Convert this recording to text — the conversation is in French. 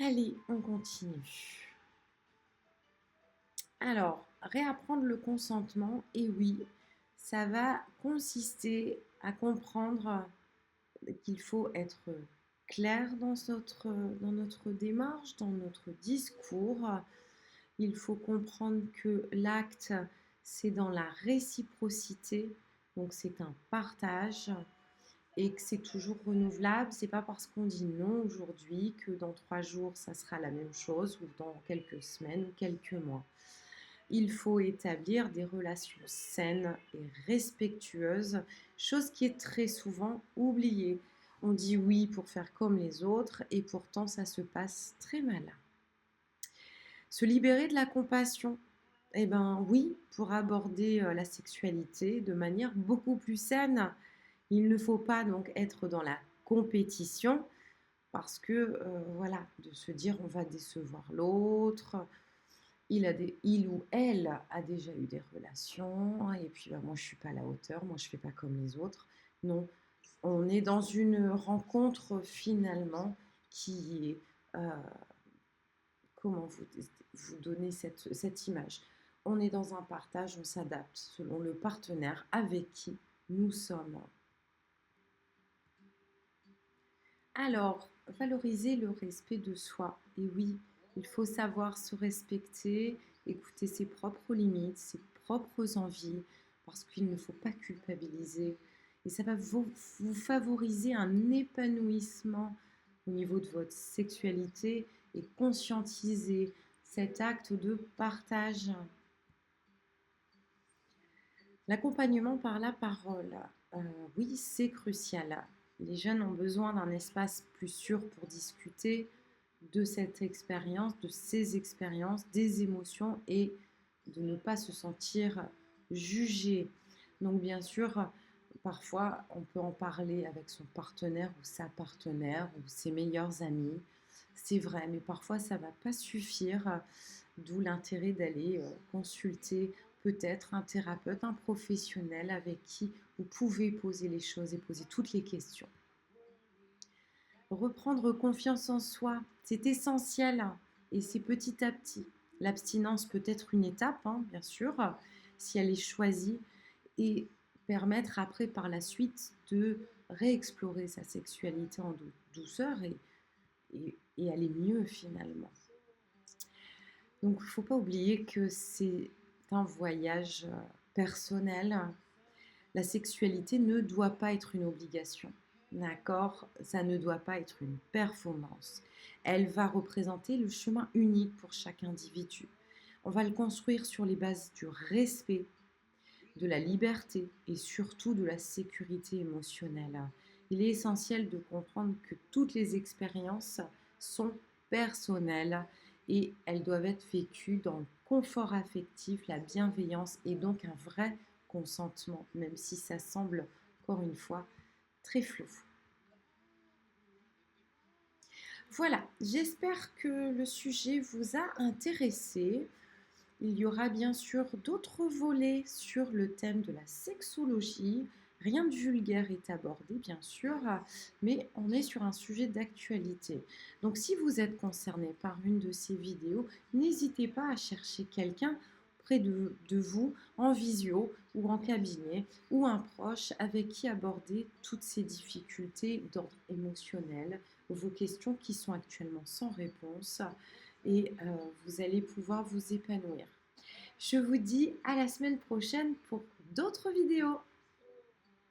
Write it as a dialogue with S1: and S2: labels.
S1: Allez, on continue. Alors, réapprendre le consentement, et oui, ça va consister à comprendre qu'il faut être clair dans notre démarche, dans notre discours. Il faut comprendre que l'acte, c'est dans la réciprocité, donc c'est un partage et que c'est toujours renouvelable. C'est pas parce qu'on dit non aujourd'hui que dans 3 jours ça sera la même chose ou dans quelques semaines ou quelques mois. Il faut établir des relations saines et respectueuses, chose qui est très souvent oubliée. On dit oui pour faire comme les autres et pourtant ça se passe très mal. Se libérer de la compassion, eh ben oui, pour aborder la sexualité de manière beaucoup plus saine. Il ne faut pas donc être dans la compétition parce que voilà, de se dire on va décevoir l'autre, il ou elle a déjà eu des relations et puis bah, moi je suis pas à la hauteur, moi je fais pas comme les autres. Non, on est dans une rencontre finalement qui est comment vous donner cette image. On est dans un partage, on s'adapte selon le partenaire avec qui nous sommes. Alors, valoriser le respect de soi. Et oui, il faut savoir se respecter, écouter ses propres limites, ses propres envies, parce qu'il ne faut pas culpabiliser. Et ça va vous favoriser un épanouissement au niveau de votre sexualité et conscientiser cet acte de partage. L'accompagnement par la parole, oui, c'est crucial. Les jeunes ont besoin d'un espace plus sûr pour discuter de cette expérience, de ces expériences, des émotions et de ne pas se sentir jugé. Donc bien sûr, parfois on peut en parler avec son partenaire ou sa partenaire ou ses meilleurs amis. C'est vrai, mais parfois ça ne va pas suffire, d'où l'intérêt d'aller consulter peut-être un thérapeute, un professionnel avec qui vous pouvez poser les choses et poser toutes les questions. Reprendre confiance en soi, c'est essentiel et c'est petit à petit. L'abstinence peut être une étape, hein, bien sûr, si elle est choisie et permettre après par la suite de réexplorer sa sexualité en douceur et aller mieux finalement. Donc il ne faut pas oublier que c'est un voyage personnel. La sexualité ne doit pas être une obligation. D'accord? Ça ne doit pas être une performance. Elle va représenter le chemin unique pour chaque individu. On va le construire sur les bases du respect, de la liberté et surtout de la sécurité émotionnelle. Il est essentiel de comprendre que toutes les expériences sont personnelles et elles doivent être vécues dans le confort affectif, la bienveillance et donc un vrai consentement, même si ça semble, encore une fois, très flou. Voilà, j'espère que le sujet vous a intéressé. Il y aura bien sûr d'autres volets sur le thème de la sexologie. Rien de vulgaire est abordé, bien sûr, mais on est sur un sujet d'actualité. Donc si vous êtes concerné par une de ces vidéos, n'hésitez pas à chercher quelqu'un près de vous, en visio ou en cabinet, ou un proche avec qui aborder toutes ces difficultés d'ordre émotionnel, vos questions qui sont actuellement sans réponse et vous allez pouvoir vous épanouir. Je vous dis à la semaine prochaine pour d'autres vidéos.